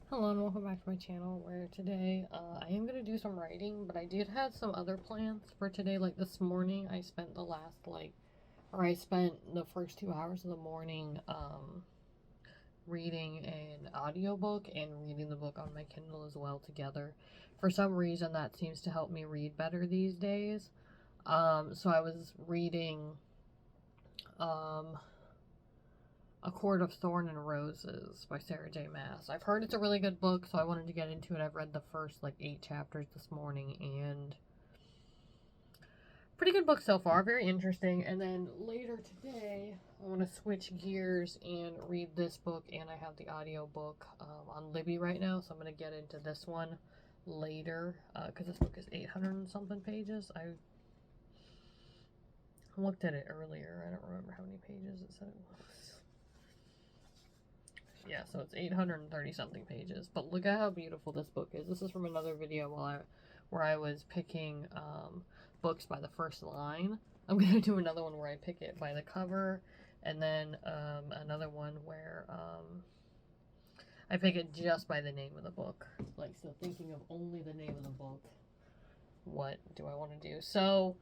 Hello and welcome back to my channel, where today I am going to do some writing, but I did have some other plans for today. Like this morning I spent I spent the first 2 hours of the morning reading an audiobook and reading the book on my Kindle as well together. For some reason that seems to help me read better these days. So I was reading A Court of Thorn and Roses by Sarah J. Maas. I've heard it's a really good book, so I wanted to get into it. I've read the first 8 chapters this morning, and pretty good book so far, very interesting. And then later today I want to switch gears and read this book, and I have the audio book on Libby right now, so I'm going to get into this one later because this book is 800 and something pages. I looked at it earlier. I don't remember how many pages it said it was. Yeah, so it's 830 something pages. But look at how beautiful this book is. This is from another video where I was picking books by the first line. I'm going to do another one where I pick it by the cover. And then another one where I pick it just by the name of the book. So thinking of only the name of the book. What do I want to do? So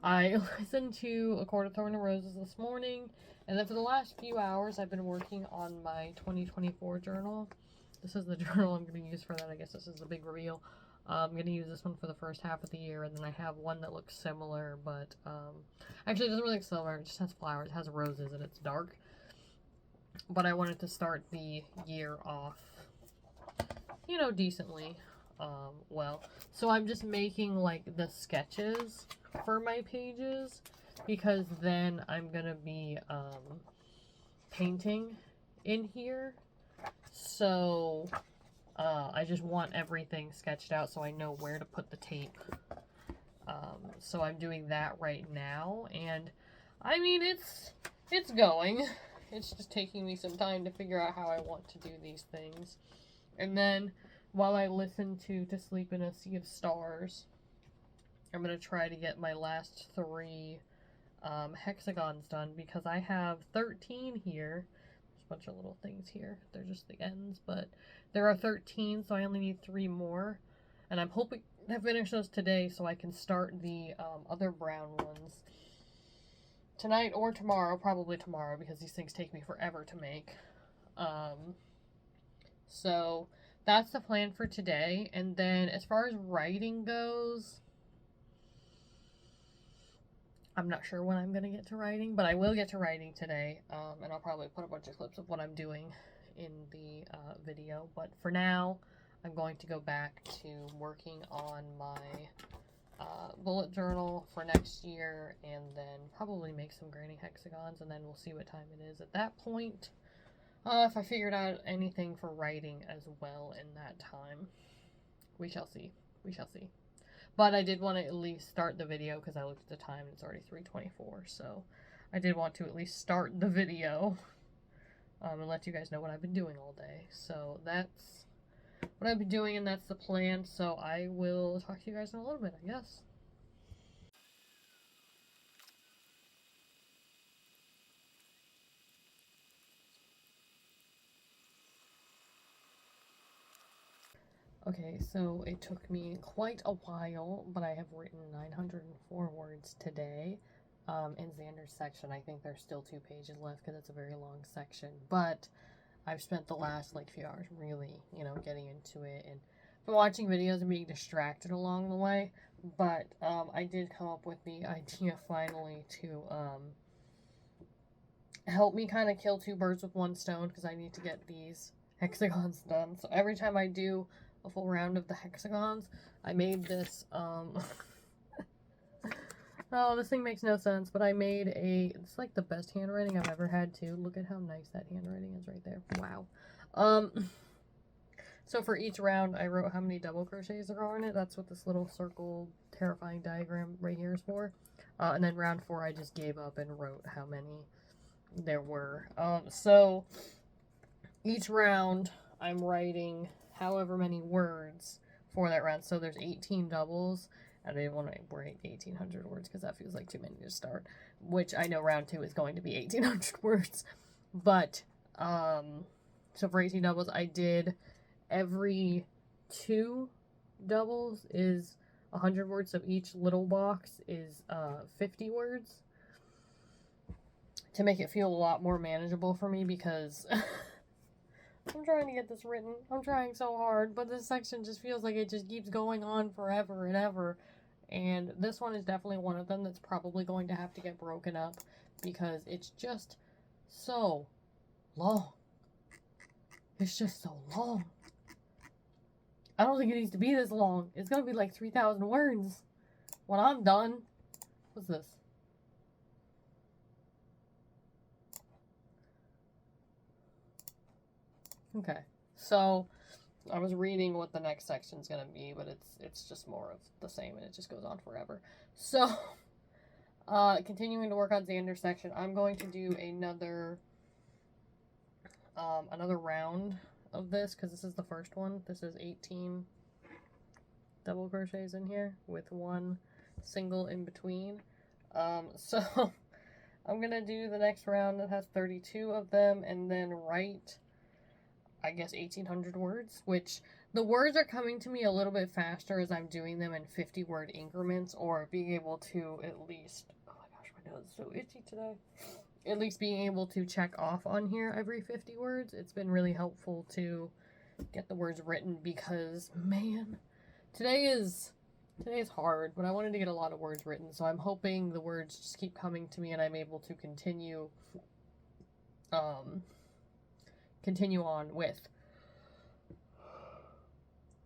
I listened to A Court of Thorn and Roses this morning, and then for the last few hours I've been working on my 2024 journal. This is the journal I'm going to use for that. I guess this is the big reveal. I'm going to use this one for the first half of the year, and then I have one that looks similar, but actually it doesn't really look similar. It just has flowers, it has roses, and it's dark. But I wanted to start the year off, decently. Well, so I'm just making the sketches for my pages, because then I'm gonna be painting in here, so I just want everything sketched out so I know where to put the tape. So I'm doing that right now, and I mean it's going. It's just taking me some time to figure out how I want to do these things. And then while I listen to Sleep in a Sea of Stars, I'm going to try to get my last 3 hexagons done, because I have 13 here. There's a bunch of little things here. They're just the ends, but there are 13, so I only need 3 more. And I'm hoping to finish those today so I can start the other brown ones tonight or tomorrow. Probably tomorrow, because these things take me forever to make. So that's the plan for today. And then as far as writing goes, I'm not sure when I'm going to get to writing, but I will get to writing today. And I'll probably put a bunch of clips of what I'm doing in the video. But for now, I'm going to go back to working on my bullet journal for next year, and then probably make some granny hexagons, and then we'll see what time it is at that point. If I figured out anything for writing as well in that time. We shall see. We shall see. But I did want to at least start the video, because I looked at the time and it's already 3:24. So I did want to at least start the video and let you guys know what I've been doing all day. So that's what I've been doing, and that's the plan. So I will talk to you guys in a little bit, I guess. Okay, so it took me quite a while, but I have written 904 words today in Xander's section. I think there's still 2 pages left because it's a very long section, but I've spent the last few hours really, getting into it, and been watching videos and being distracted along the way. But I did come up with the idea finally to help me kind of kill 2 birds with 1 stone, because I need to get these hexagons done. So every time I do a full round of the hexagons, I made this oh, this thing makes no sense, but I made it's the best handwriting I've ever had too. Look at how nice that handwriting is right there. Wow. So for each round I wrote how many double crochets there are in it. That's what this little circle terrifying diagram right here is for. And then round 4 I just gave up and wrote how many there were. So each round I'm writing however many words for that round. So there's 18 doubles. I didn't want to write 1,800 words because that feels like too many to start, which I know round 2 is going to be 1,800 words. But so for 18 doubles I did every 2 doubles is 100 words, so each little box is 50 words, to make it feel a lot more manageable for me, because I'm trying to get this written. I'm trying so hard, but this section just feels like it just keeps going on forever and ever. And this one is definitely one of them that's probably going to have to get broken up, because it's just so long. It's just so long. I don't think it needs to be this long. It's gonna be like 3,000 words when I'm done. What's this? Okay, so I was reading what the next section's gonna be, but it's just more of the same, and it just goes on forever. So, continuing to work on Xander's section, I'm going to do another round of this, because this is the first one. This is 18 double crochets in here with 1 single in between. So I'm gonna do the next round that has 32 of them, and then write, I guess, 1,800 words, which the words are coming to me a little bit faster as I'm doing them in 50-word increments, or being able to at least, oh my gosh, my nose is so itchy today, at least being able to check off on here every 50 words. It's been really helpful to get the words written, because, man, today is hard, but I wanted to get a lot of words written, so I'm hoping the words just keep coming to me and I'm able to continue on with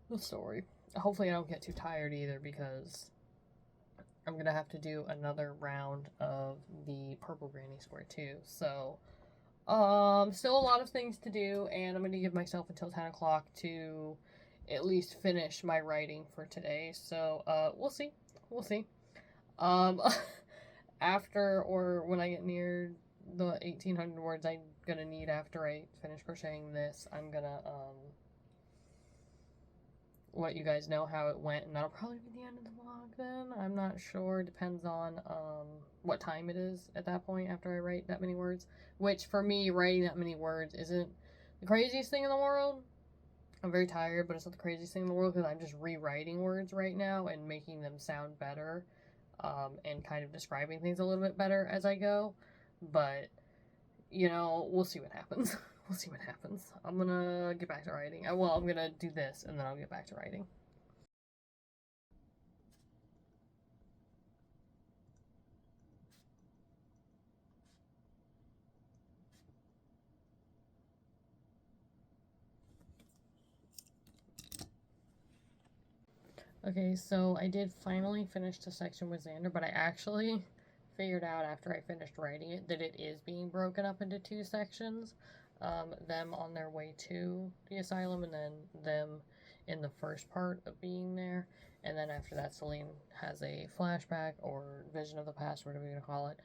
the story. Hopefully I don't get too tired either, because I'm gonna have to do another round of the purple granny square too. So still a lot of things to do, and I'm gonna give myself until 10 o'clock to at least finish my writing for today. So we'll see. After, or when I get near the 1,800 words I'm gonna need after I finish crocheting this, I'm gonna let you guys know how it went, and that'll probably be the end of the vlog then. I'm not sure. Depends on what time it is at that point after I write that many words, which for me, writing that many words isn't the craziest thing in the world. I'm very tired, but it's not the craziest thing in the world, because I'm just rewriting words right now and making them sound better, and kind of describing things a little bit better as I go. But, you know, we'll see what happens. We'll see what happens. I'm gonna get back to writing. Well, I'm gonna do this, and then I'll get back to writing. Okay, so I did finally finish the section with Xander, but I actually figured out after I finished writing it that it is being broken up into 2 sections. Them on their way to the asylum, and then them in the first part of being there. And then after that, Celine has a flashback, or vision of the past, whatever you're gonna call it.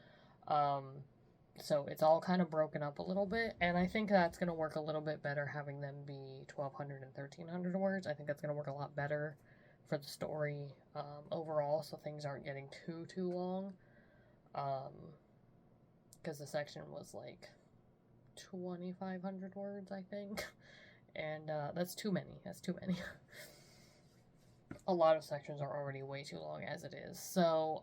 So it's all kind of broken up a little bit, and I think that's going to work a little bit better, having them be 1,200 and 1,300 words. I think that's going to work a lot better for the story overall, so things aren't getting too long, because the section was like 2,500 words, I think, and that's too many. A lot of sections are already way too long as it is, so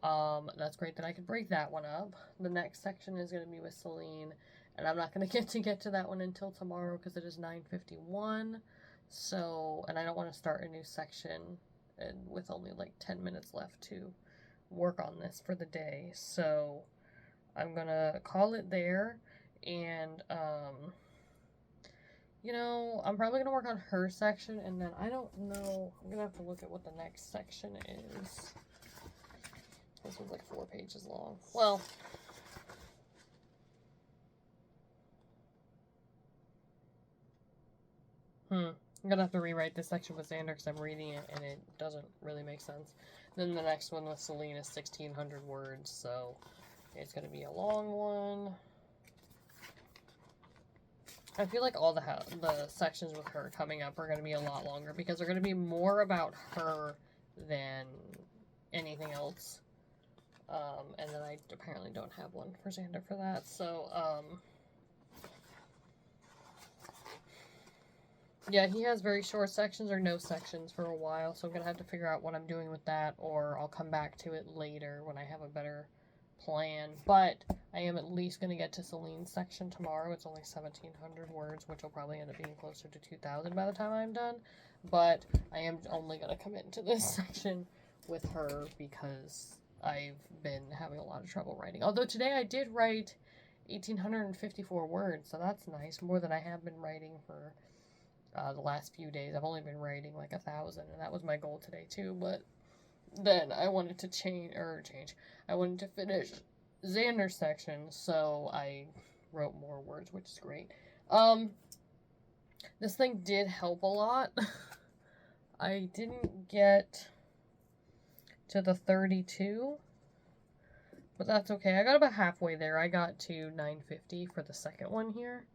that's great that I could break that one up. The next section is going to be with Celine, and I'm not going to get to that one until tomorrow, because it is 9:51, so, and I don't want to start a new section and with only like 10 minutes left to work on this for the day. So I'm gonna call it there, and you know, I'm probably gonna work on her section, and then I don't know, I'm gonna have to look at what the next section is. This one's like 4 pages long. Well, I'm gonna have to rewrite this section with Xander, because I'm reading it and it doesn't really make sense. Then the next one with Celine is 1,600 words, so it's gonna be a long one. I feel like all the sections with her coming up are gonna be a lot longer, because they're gonna be more about her than anything else. And then I apparently don't have one for Xander for that, so Yeah, he has very short sections or no sections for a while, so I'm going to have to figure out what I'm doing with that, or I'll come back to it later when I have a better plan. But I am at least going to get to Celine's section tomorrow. It's only 1,700 words, which will probably end up being closer to 2,000 by the time I'm done. But I am only going to commit to this section with her because I've been having a lot of trouble writing. Although today I did write 1,854 words, so that's nice. More than I have been writing for the last few days. I've only been writing like 1,000, and that was my goal today too. But then I wanted to I wanted to finish Xander's section, so I wrote more words, which is great. This thing did help a lot. I didn't get to the 32, but that's okay. I got about halfway there. I got to 950 for the second one here.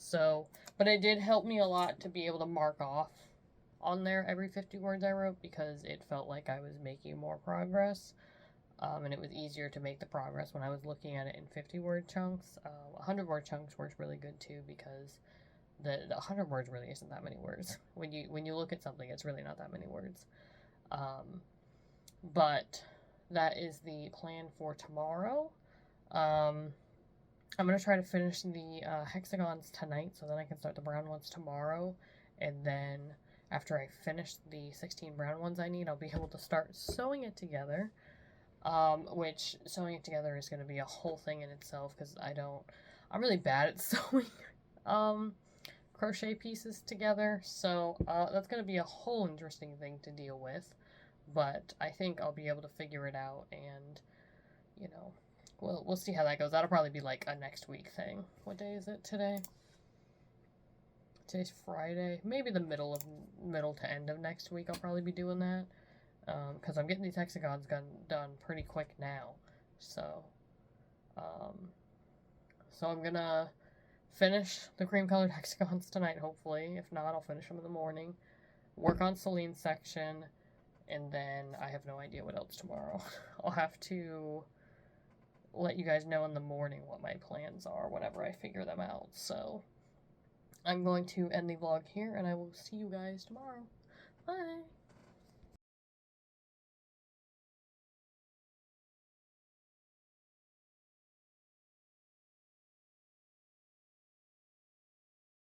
So, but it did help me a lot to be able to mark off on there every 50 words I wrote, because it felt like I was making more progress. And it was easier to make the progress when I was looking at it in 50-word chunks. 100-word chunks works really good too, because the 100 words really isn't that many words. When you look at something, it's really not that many words. But that is the plan for tomorrow. I'm going to try to finish the hexagons tonight, so then I can start the brown ones tomorrow. And then after I finish the 16 brown ones I need, I'll be able to start sewing it together. Which sewing it together is going to be a whole thing in itself, because I'm really bad at sewing crochet pieces together. So that's going to be a whole interesting thing to deal with. But I think I'll be able to figure it out, and, you know, we'll see how that goes. That'll probably be like a next week thing. What day is it today? Today's Friday. Maybe the middle to end of next week I'll probably be doing that. Because I'm getting these hexagons done pretty quick now. So I'm gonna finish the cream-colored hexagons tonight, hopefully. If not, I'll finish them in the morning. Work on Celine's section. And then I have no idea what else tomorrow. I'll have to let you guys know in the morning what my plans are whenever I figure them out. So I'm going to end the vlog here, and I will see you guys tomorrow. Bye!